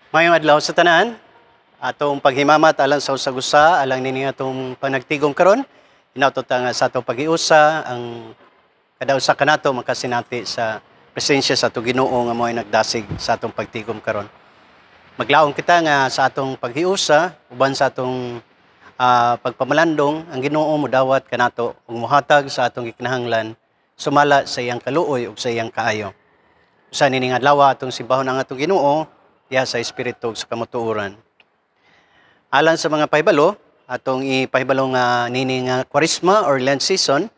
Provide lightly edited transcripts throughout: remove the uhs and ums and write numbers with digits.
Mayong adlaw sa tanan, atong paghimamat alang sa usa-gusa, alang nini atong panagtigom karon. Hinaut nga sa atong pag-iusa ang kada usa kanato makasinati sa presensya sa atong Ginoo nga mo'y nagdasig sa atong pagtigom karon. Maglaom kita nga sa atong paghiusa uban sa atong pagpamalandong, ang Ginoo modawat kanato ug mohatag sa atong gikinahanglan sumala sa iyang kaluoy ug sa iyang kaayo. Usa nining adlaw atong simbahon ang atong Ginoo diha sa espiritu ug sa kamutuoran. Alang sa mga pahibalo, atong ipahibalo nga nini nga Kwaresma or Lent season,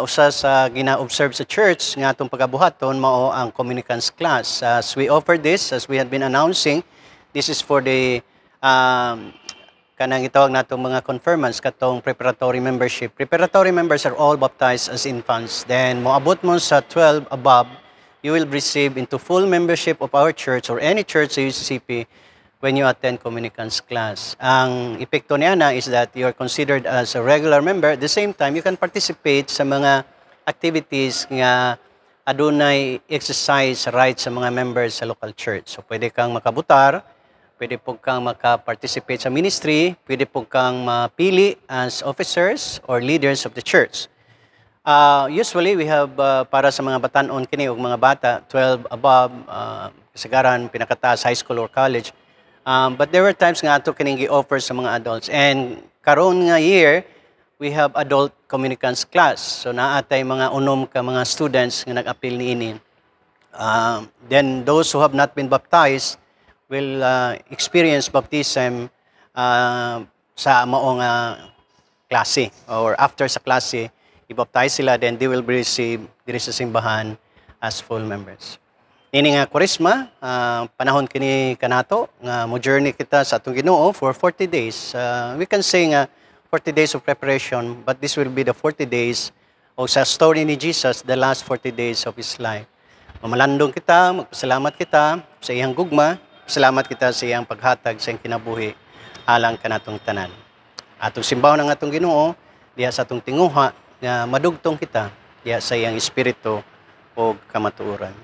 usa sa gina-observe sa church nga atong pagabuhaton mao ang communicants class. As we offer this, as we have been announcing, this is for the kanang gitawag natong mga confirmants katong preparatory membership. Preparatory members are all baptized as infants. Then moabot mo sa 12 above, you will receive into full membership of our church or any church sa UCCP when you attend communicants class. Ang epekto niya na is that you are considered as a regular member. At the same time, you can participate sa mga activities nga adunay exercise rights sa mga members sa local church. So pwede kang makabutar, pwede po kang makaparticipate sa ministry, pwede po kang mapili as officers or leaders of the church. Usually, we have para sa mga batanon kini ug mga bata, 12 above, kasagaran, pinakataas, high school or college. But there were times nga ato kining gi-offer sa mga adults. And karon nga year, we have adult communicants class. So naatay mga unom ka mga students nga nag-appeal niini. Then those who have not been baptized will experience baptism sa maong klase or after sa klase, i-baptize sila, then they will be received diri sa simbahan as full members. Nini nga Kwaresma, panahon kini kanato nga mo journey kita sa atong Ginoo for 40 days. We can say nga 40 days of preparation, but this will be the 40 days o sa story ni Jesus, the last 40 days of His life. Mamalandong kita, magpasalamat kita sa iyang gugma, salamat kita sa iyang paghatag sa iyang kinabuhi alang kanatong tanan. Atong simbahon ang atong Ginoo diha sa atong tinguha nga madugtong kita diha sa iyang espiritu o kamatuoran.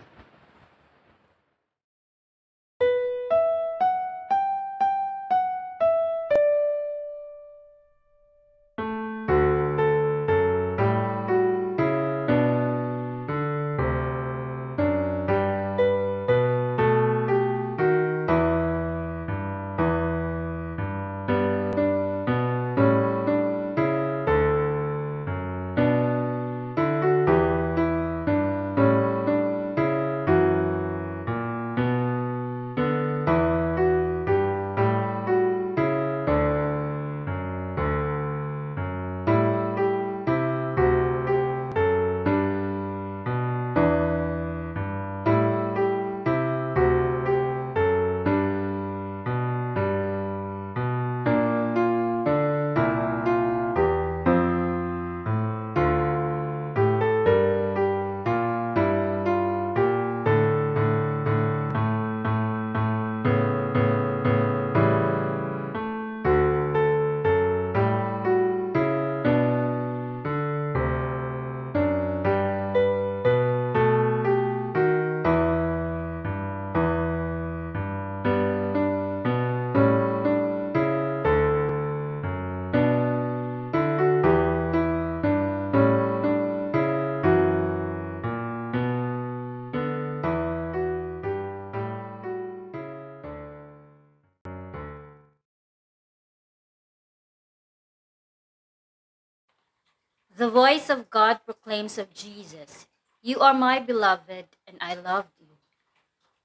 The voice of God proclaims of Jesus, "You are my beloved, and I loved you."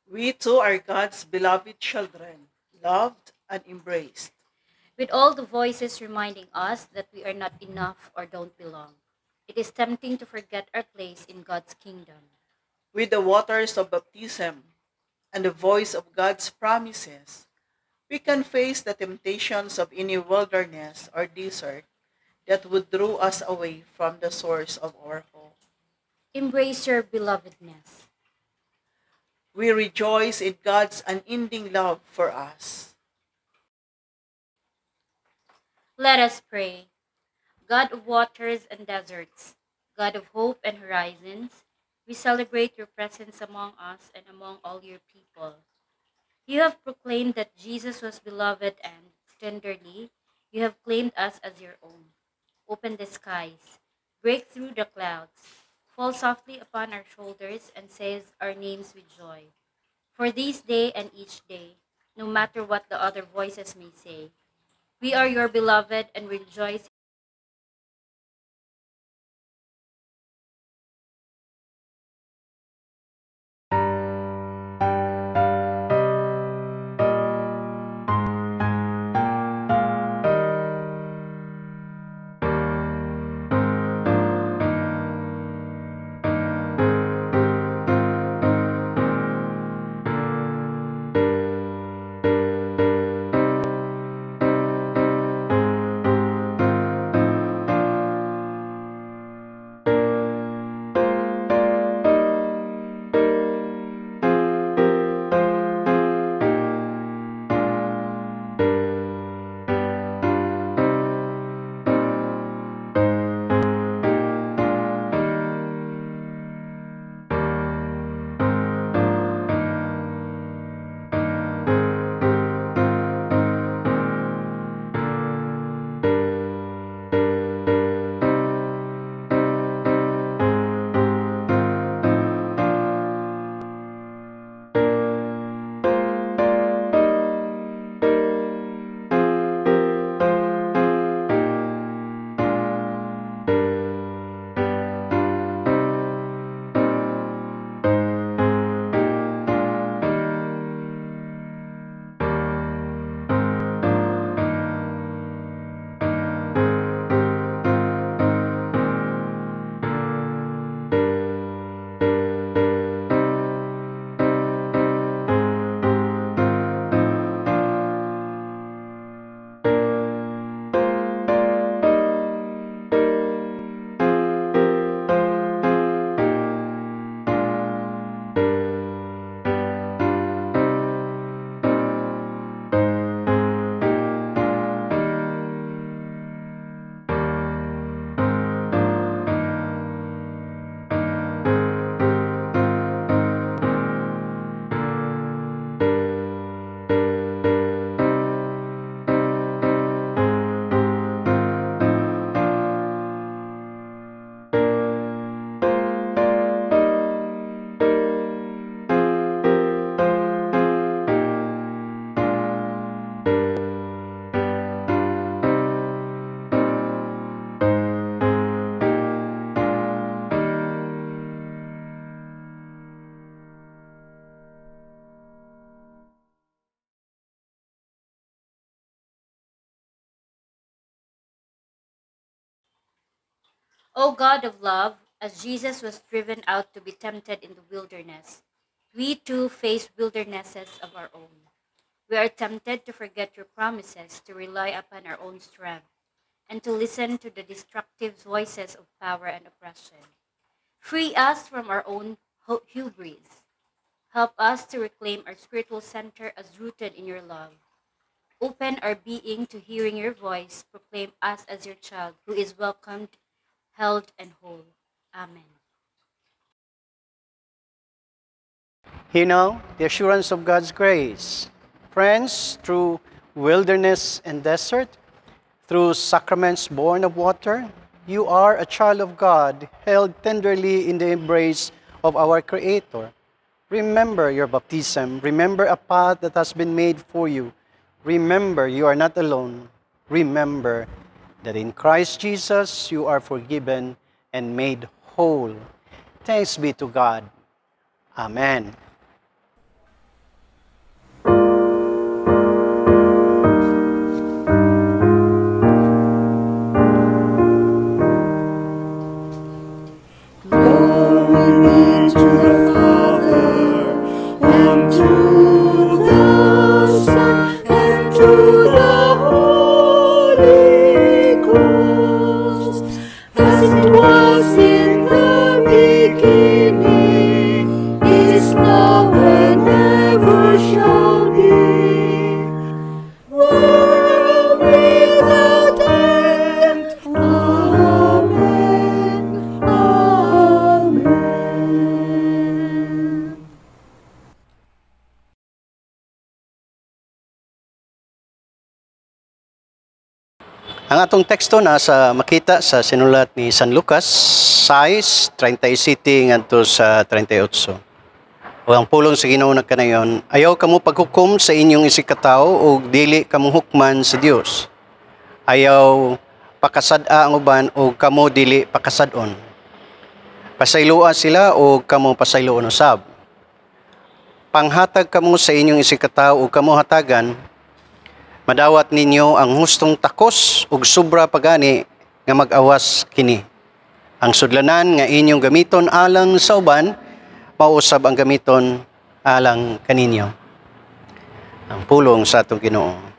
We too are God's beloved children, loved and embraced. With all the voices reminding us that we are not enough or don't belong, it is tempting to forget our place in God's kingdom. With the waters of baptism and the voice of God's promises, we can face the temptations of any wilderness or desert that would draw us away from the source of our hope. Embrace your belovedness. We rejoice in God's unending love for us. Let us pray. God of waters and deserts, God of hope and horizons, we celebrate your presence among us and among all your people. You have proclaimed that Jesus was beloved, and tenderly you have claimed us as your own. Open the skies, break through the clouds, fall softly upon our shoulders, and say our names with joy. For this day and each day, no matter what the other voices may say, we are your beloved and rejoice. O God of love, as Jesus was driven out to be tempted in the wilderness, we too face wildernesses of our own. We are tempted to forget your promises, to rely upon our own strength, and to listen to the destructive voices of power and oppression. Free us from our own hubris. Help us to reclaim our spiritual center as rooted in your love. Open our being to hearing your voice. Proclaim us as your child who is welcomed, held, and whole. Amen. You know, the assurance of God's grace. Friends, through wilderness and desert, through sacraments born of water, you are a child of God, held tenderly in the embrace of our Creator. Remember your baptism. Remember a path that has been made for you. Remember you are not alone. Remember that in Christ Jesus you are forgiven and made whole. Thanks be to God. Amen. Glory to the Father, and to the Son, and to the Holy Ghost, as it was in the beginning, is now, Ang atong teksto nasa makita sa sinulat ni San Lucas 6:37 ngadto sa 38. O ang pulong sa Ginoo na kanayon, ayaw kamo paghukom sa inyong isikataw o dili kamo hukman sa Dios. Ayaw pakasad-a ang uban o kamo dili pakasad-on. Pasayloa sila o kamo pasayloon usab. Panghatag kamo sa inyong isikataw o kamo hatagan, madawat ninyo ang hustong takos ug sobra pagani nga mag-awas kini. Ang sudlanan nga inyong gamiton alang sa uban, mausab ang gamiton alang kaninyo. Ang pulong sa atong Ginoo.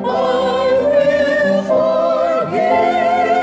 I will forgive.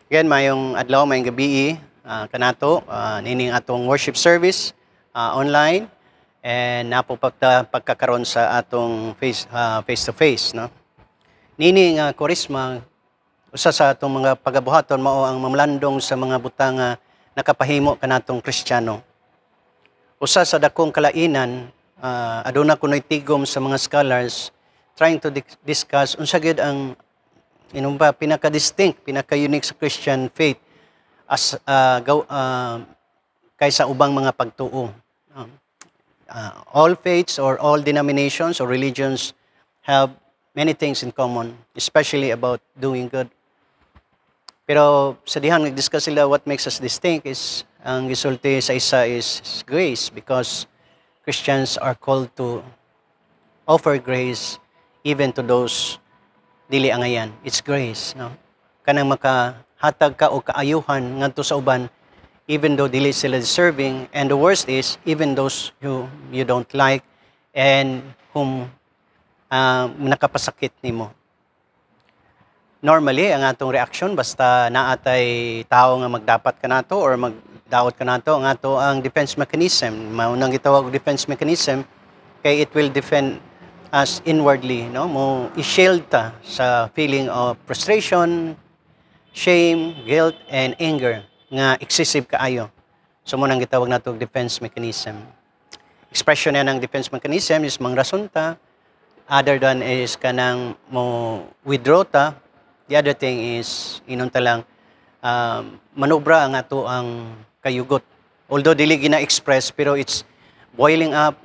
Again, mayong adlaw, mayong gabi, kanato, nining atong worship service online, and napo pagkakaroon sa atong face-to-face. No? Nining Kwaresma, usa sa atong mga pagabuhaton mao ang mamlandong sa mga butang nga nakapahimo kanatong Kristiyano. Usa sa dakong kalainan, aduna kunoy tigom sa mga scholars trying to discuss unsa gyud ang pinaka-distinct, pinaka-unique sa Christian faith as kaysa ubang mga pagtuo. All faiths or all denominations or religions have many things in common, especially about doing good. Pero sa dihang nag-discuss sila what makes us distinct is ang gisulti sa isa is grace, because Christians are called to offer grace even to those dili angayan. It's grace, no? Kanang makahatag ka o kaayuhan ngadto sa uban even though dili sila deserving, and the worst is even those who you don't like and whom nakapasakit nimo. Normally, ang atong reaction basta naatay tao nga magdapat kanato or magdaot kanato, ang ato ang defense mechanism. Maunang gitawag og defense mechanism kay it will defend us inwardly, no? Mo i-shield ta sa feeling of frustration, shame, guilt, and anger nga excessive kaayo. So mo nang gitawag nato og defense mechanism. Expression na ng defense mechanism is mangrason ta, other than is kanang mo withdraw ta. The other thing is inunta lang manobra ang ato ang kayugot. Although dili gina-express pero it's boiling up,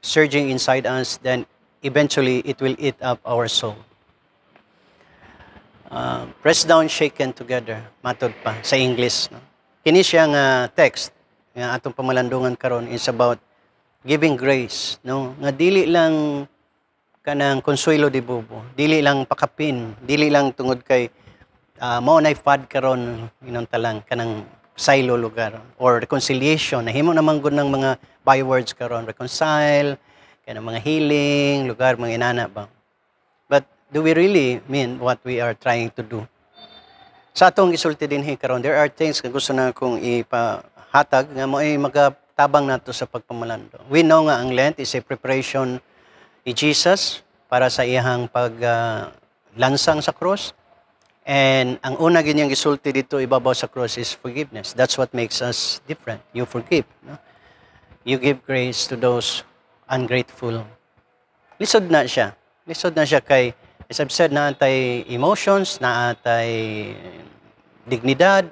surging inside us, then eventually it will eat up our soul. Pressed down, shaken together, matod pa sa English. No? Kini siya nga text nga atong pamalandungan karon is about giving grace, no? Nga dili lang kanang consuelo de bobo, dili lang pakapin, dili lang tungod kay mao nay fad karon inunta lang kanang silo lugar or reconciliation. Nahimo naman gud ng mga bywords karon, reconcile, kanang mga healing lugar, mga inana ba. But do we really mean what we are trying to do? Sa atong gisulti dinhi karon, there are things nga gusto na kong ipahatag nga mo ay magatabang nato sa pagpamalando. We know nga ang Lent is a preparation ni Jesus para sa iyang paglansang sa cross. And ang una ganyang gisulti dito ibabaw sa cross is forgiveness. That's what makes us different. You forgive. No? You give grace to those ungrateful. Lisod na siya. Lisod na siya kay, as I've said, naatay emotions, naatay dignidad,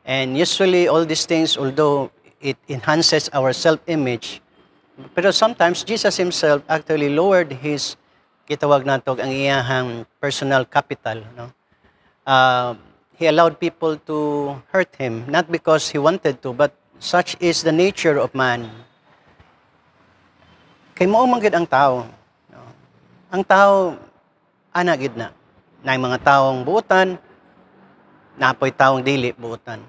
and usually all these things, although it enhances our self-image, pero sometimes Jesus himself actually lowered his, gitawag nato ang iyahang personal capital. No? He allowed people to hurt him, not because he wanted to, but such is the nature of man. Kay mao man gid ang tao. No? Ang tao ana gid na. Naay mga taong buotan, napoy taong dili buotan.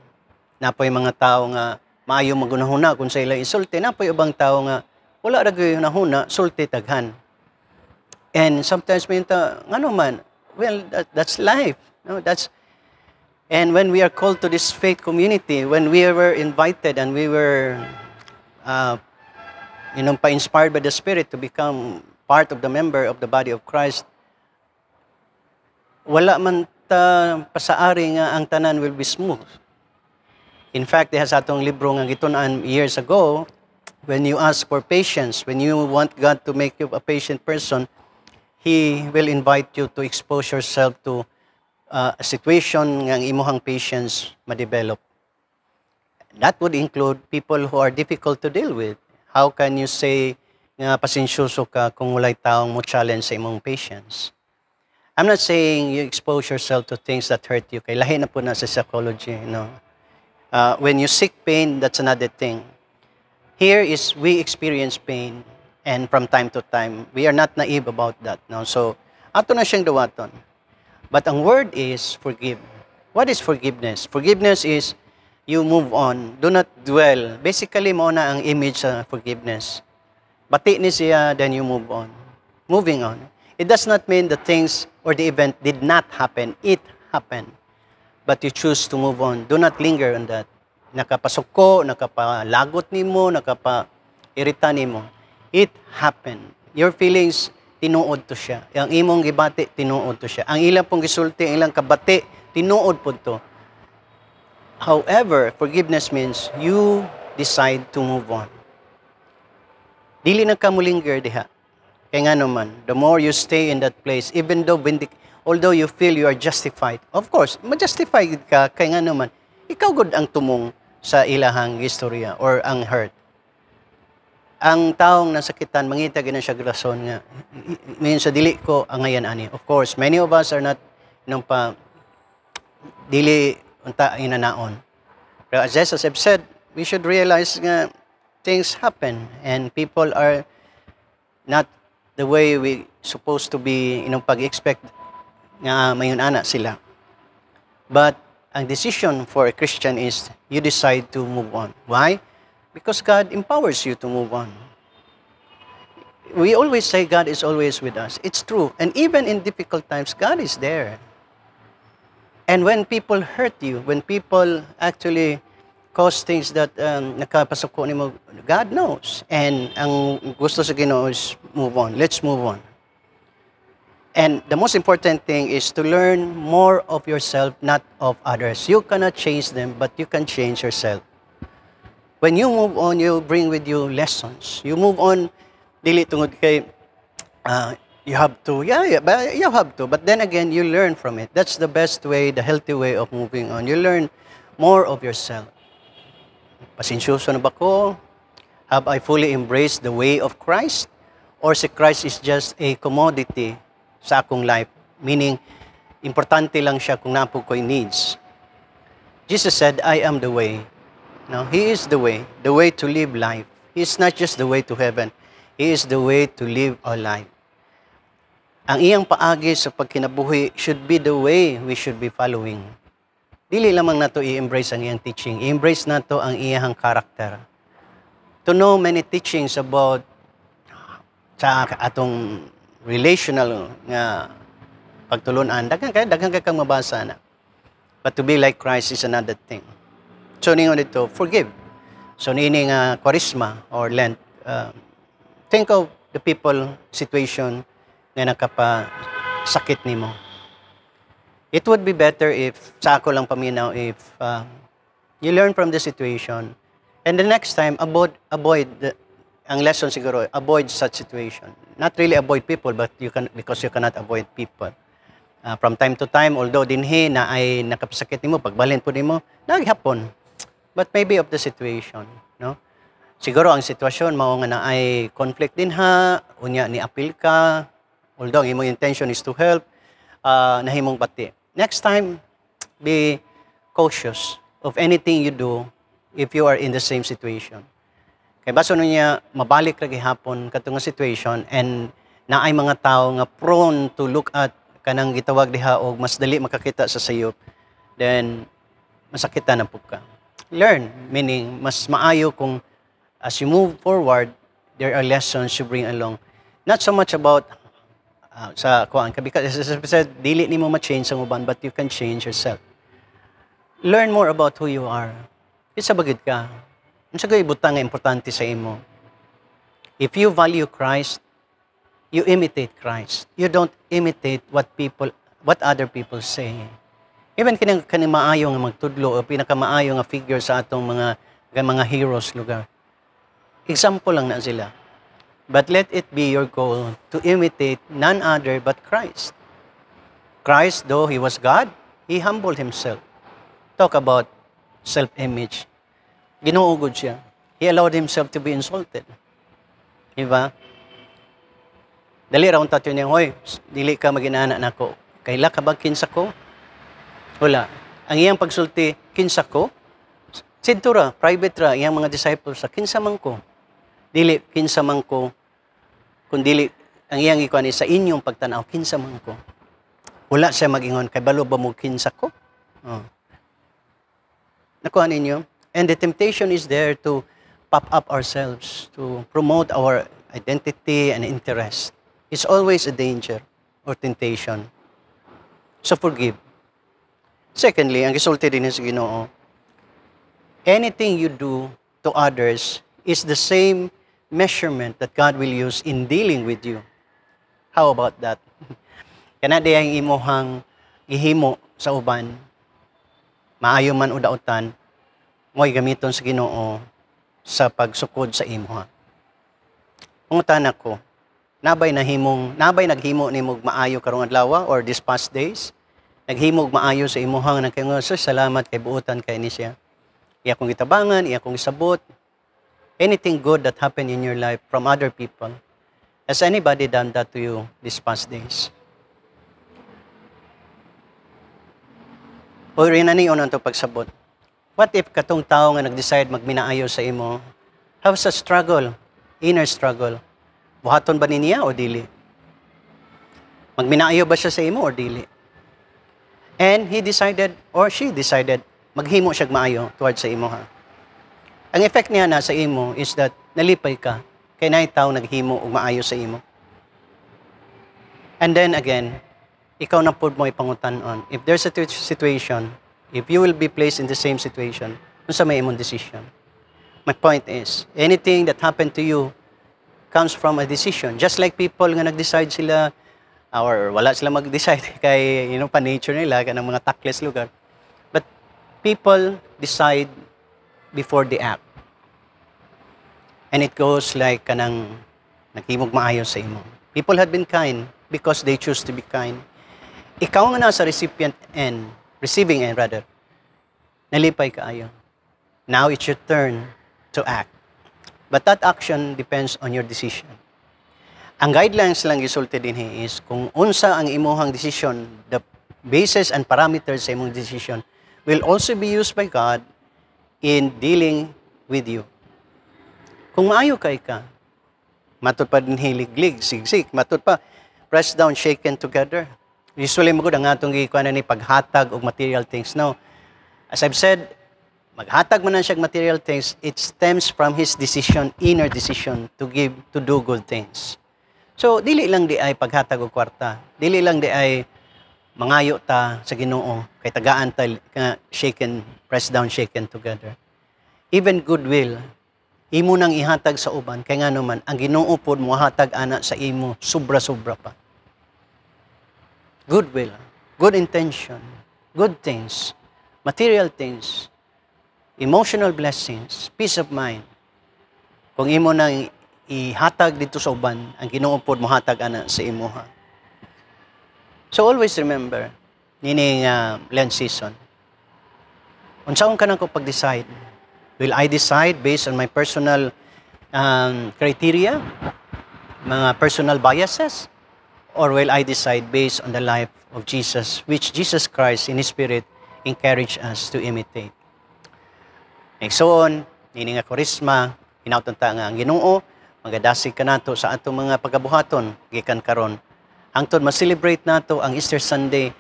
Napoy mga tao nga maayo magunahuna kung sa ila isulti, napoy ubang tao nga wala ra gyud nahuna, sulti taghan. And sometimes minta ngano man, well that's life. No, and when we are called to this faith community, when we were invited and we were pa-inspired by the Spirit to become part of the member of the body of Christ, wala man ta pasaari nga ang tanan will be smooth. In fact, diha sa atong libro nga gitun-an years ago, when you ask for patience, when you want God to make you a patient person, He will invite you to expose yourself to a situation nga ang imuhang patience ma-develop. That would include people who are difficult to deal with. How can you say nga pasensyoso ka kung walay taong mo challenge sa imong patience? I'm not saying you expose yourself to things that hurt you. Kay lahi na po na sa psychology, no? When you seek pain, that's another thing. Here is we experience pain, and from time to time, we are not naive about that, no? So, ato na siyang dawaton. But ang word is forgive. What is forgiveness? Forgiveness is you move on. Do not dwell. Basically, mo na ang image sa forgiveness. Bati ni siya, then you move on. Moving on. It does not mean the things or the event did not happen. It happened. but you choose to move on. Do not linger on that. Nakapasuko, nakapalagot nimo, nakapa-irita nimo. It happened. Your feelings, tinuod to siya. Ang imong gibati, tinuod to siya. Ang ilang pong gisulti, ang ilang kabati, tinuod po to. However, forgiveness means you decide to move on. Dili na ka mulinger diha. Kaya nga naman, the more you stay in that place, even though although you feel you are justified, of course, ma-justify ka, kaya nga naman, ikaw gud ang tumong sa ilahang istorya or ang hurt. Ang taong nasakitan, mangita gina siya rason nga, ngayon sa dili ko ang ngayon ani. Of course, many of us are not, dili unta inanaon. Pero as Jesus have said, we should realize nga things happen and people are not the way we supposed to be pag-expect nga mayon ana sila. But ang decision for a Christian is you decide to move on. Why? Because God empowers you to move on. We always say God is always with us. It's true. And even in difficult times, God is there. And when people hurt you, when people actually cause things that nakapasok ko nimo, God knows. And ang gusto sa Ginoo is move on. Let's move on. And the most important thing is to learn more of yourself, not of others. You cannot change them, but you can change yourself. When you move on, you bring with you lessons. You move on, dili tungod kay you have to, but you have to. But then again, you learn from it. That's the best way, the healthy way of moving on. You learn more of yourself. Pasensyoso na ba ko? Have I fully embraced the way of Christ? Or si Christ is just a commodity sa akong life? Meaning, importante lang siya kung napo ko'y needs. Jesus said, I am the way. No, He is the way to live life. He is not just the way to heaven. He is the way to live our life. Ang iyang paagi sa pagkinabuhi should be the way we should be following. Dili lamang nato i-embrace ang iyang teaching. I-embrace nato ang iyang character. To know many teachings about sa atong relational nga pagtulunan, daghang kang mabasa na. But to be like Christ is another thing. So ningon dito, forgive. So niini nga Kwaresma or Lent, think of the people situation nga nakapasakit nimo. It would be better if, sa ako lang paminaw, if you learn from the situation and the next time, avoid ang lesson siguro, avoid such situation. Not really avoid people, but because you cannot avoid people. From time to time, although dinhi na ay nakapasakit nimo, pagbalhin po nimo, naghapon. But maybe of the situation, no? Siguro ang sitwasyon mao nga na ay conflict din ha, unya ni apil ka, although ang imong intention is to help, nahimong pati. Next time, be cautious of anything you do if you are in the same situation. Kay baso niya mabalik lagi hapon katong situation and naay mga tao nga prone to look at kanang gitawag diha og mas dali makakita sa sayop, then masakitan na pud ka. Learn, meaning mas maayo kung as you move forward, there are lessons you bring along. Not so much about sa kuan ka, because as I said, dili nimo ma-change ang uban, but you can change yourself. Learn more about who you are. Isa bagid ka. Unsa gay butang nga importante sa imo? If you value Christ, you imitate Christ. You don't imitate what other people say. Even kanang maayo nga magtudlo o pinakamaayo nga figure sa atong mga heroes lugar. Example lang na sila. But let it be your goal to imitate none other but Christ. Christ, though He was God, He humbled Himself. Talk about self-image. Ginuugod siya. He allowed Himself to be insulted. Diba? Dali raon tayo niya, hoy, dili ka maginana nako. Kaila ka ba kinsa ko? Wala. Ang iyang pagsulti, kinsa ko? Sidtura, private ra, iyang mga disciples sa kinsa man ko. Dili kinsa man ko, kun dili ang iyang ikuan sa inyong pagtanaw, kinsa man ko. Wala siya magingon, kay balo ba mo kinsa ko? Oh. Nakuha ninyo? And the temptation is there to pop up ourselves, to promote our identity and interest. It's always a danger or temptation. So forgive. Secondly, ang gisulti din sa Ginoo, anything you do to others is the same measurement that God will use in dealing with you. How about that? Kana di ang imuhang gihimo sa uban, maayo man o dautan, mo'y gamiton sa Ginoo sa pagsukod sa imuha. Pangutan ako, nabay naghimo nimog maayo karong adlaw or this past days? Naghimog maayo sa imuhang nagkaingon, "Sir, salamat kay buutan kay ni siya. Iya kong gitabangan, iya kong isabot." Anything good that happened in your life from other people, has anybody done that to you these past days? O rin aniyon ang pagsabot. What if katong tao nga nag-decide magminaayo sa imo, how's a struggle, inner struggle? Buhaton ba niya o dili? Magminaayo ba siya sa imo o dili? And he decided, or she decided, maghimo siya maayo towards sa imo ha. Ang effect niya na sa imo is that nalipay ka, kay naay tao naghimo og maayo sa imo. And then again, ikaw na pud mo ipangutan-on. If there's a situation, if you will be placed in the same situation, unsa may imong decision? My point is, anything that happened to you comes from a decision. Just like people nga nag-decide sila, or wala sila mag-decide kay pa nature nila kanang mga takless lugar. But people decide before they act. And it goes like kanang naghimog maayo sa imo. People had been kind because they choose to be kind. Ikaw nga nasa receiving end rather, nalipay kaayo. Now it's your turn to act. But that action depends on your decision. Ang guidelines lang gisulti din is kung unsa ang imuhang decision, the basis and parameters sa imong decision will also be used by God in dealing with you. Kung maayo kay ka, matod pa din hiliglig, sigsik, matod pa, press down, shaken together. Usually magud ang atong gikuan ni paghatag og material things. Now, as I've said, maghatag man siya material things, it stems from his decision, inner decision to do good things. So, dili lang di ay paghatag og kwarta. Dili lang di ay mangayo ta sa Ginoo kay tagaan ta shaken, press down, shaken together. Even goodwill, imo nang ihatag sa uban kay ngano man ang Ginoo pod mohatag ana sa imo sobra-sobra pa. Goodwill, good intention, good things, material things, emotional blessings, peace of mind. Kung imo nang ihatag dito sa uban, ang Ginoo pod mohatag ana sa imuha. So always remember, nining Lent season, unsaon ka na ko pag-decide? Will I decide based on my personal criteria, mga personal biases? Or will I decide based on the life of Jesus, which Jesus Christ in His Spirit encouraged us to imitate? Igsoon, nining nga Korisma, hinauton ta nga ang Ginoo, magadasig ka nato sa atong mga pagabuhaton gikan karon. Hangtod ma-celebrate nato ang Easter Sunday,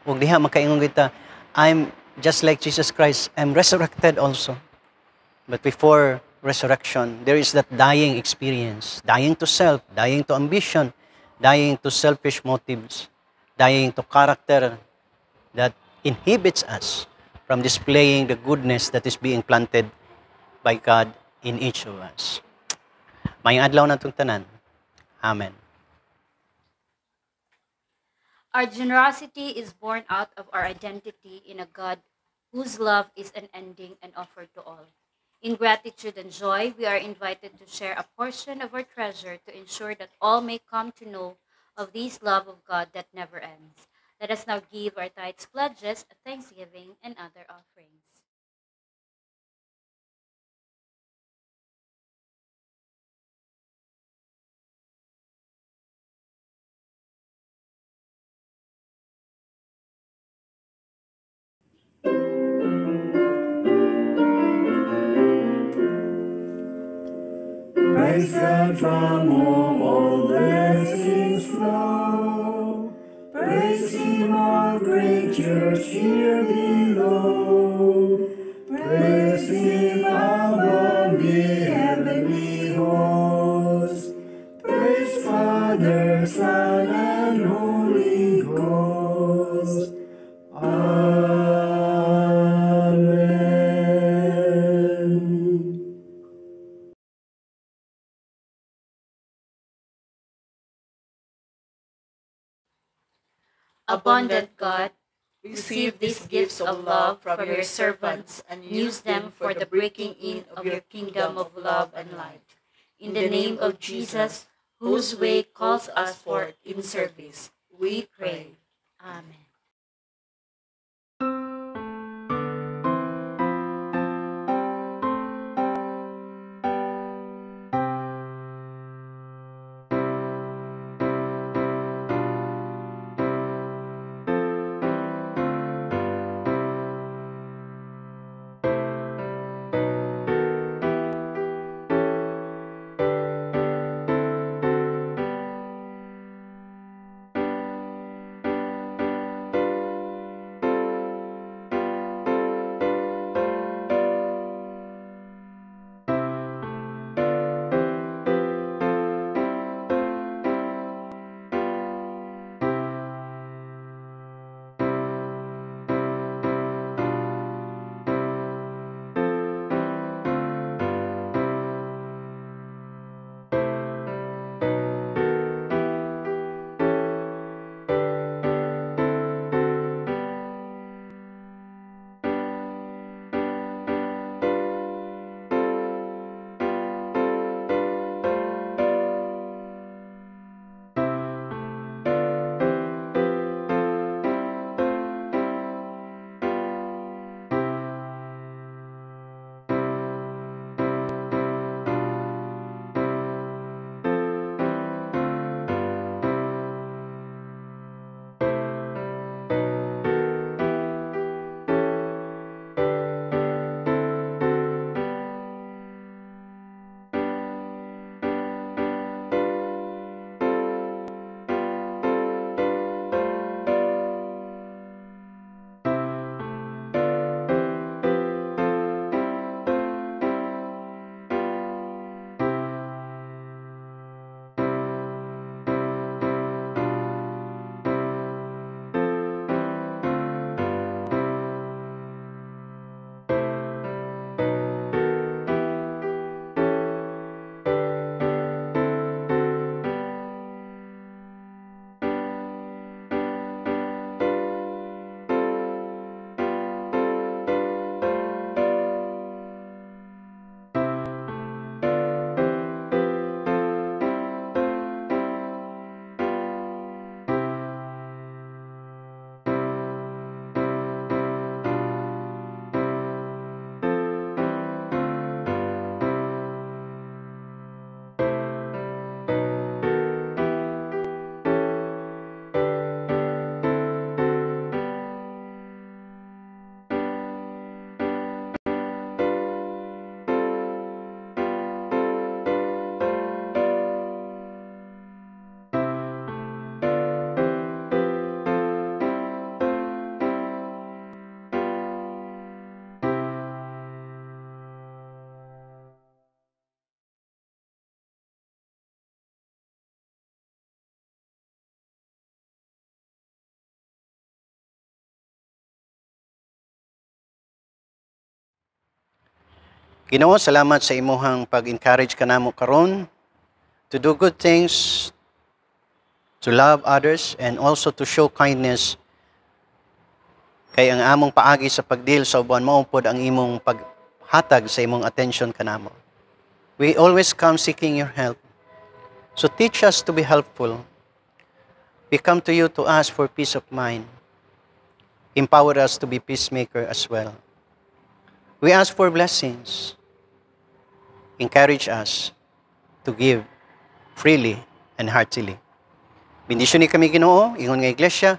ug diha makaingon kita, I'm just like Jesus Christ, I'm resurrected also. But before resurrection, there is that dying experience, dying to self, dying to ambition, dying to selfish motives, dying to character that inhibits us from displaying the goodness that is being planted by God in each of us. Mayang adlaw na itong tanan. Amen. Our generosity is born out of our identity in a God whose love is unending and offered to all. In gratitude and joy, we are invited to share a portion of our treasure to ensure that all may come to know of this love of God that never ends. Let us now give our tithes, pledges, thanksgiving, and other offerings. Praise God from whom all blessings flow. Praise Him, all creatures here below. Praise Him above the heavenly host. Praise Father, Son, and Holy Ghost. Amen. Abundant God, receive these gifts of love from your servants and use them for the breaking in of your kingdom of love and light. In the name of Jesus, whose way calls us forth in service, we pray. Amen. Ginoo, salamat sa imuhang pag-encourage kanamo karon to do good things, to love others, and also to show kindness. Kay ang among paagi sa pagdeal sa uban mao pod ang imong paghatag sa imong attention kanamo. We always come seeking your help. So teach us to be helpful. We come to you to ask for peace of mind. Empower us to be peacemaker as well. We ask for blessings. Encourage us to give freely and heartily. Bendisyon ni kami Ginoo, ingon nga iglesia,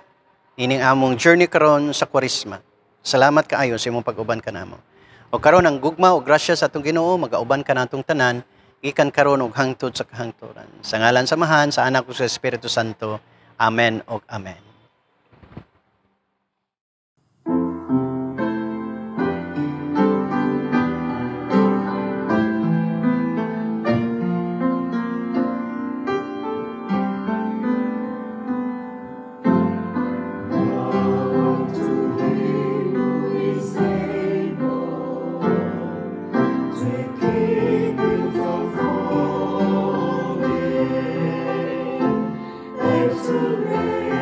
ining among journey karon sa Kwaresma. Salamat kaayo sa imong pag-uban kanamo. O karon ang gugma o grasya sa atong Ginoo magauban ka natong tanan, ikan karon og hangtod sa kahangturan. Sa ngalan samahan sa anak ug sa Espiritu Santo. Amen og amen. To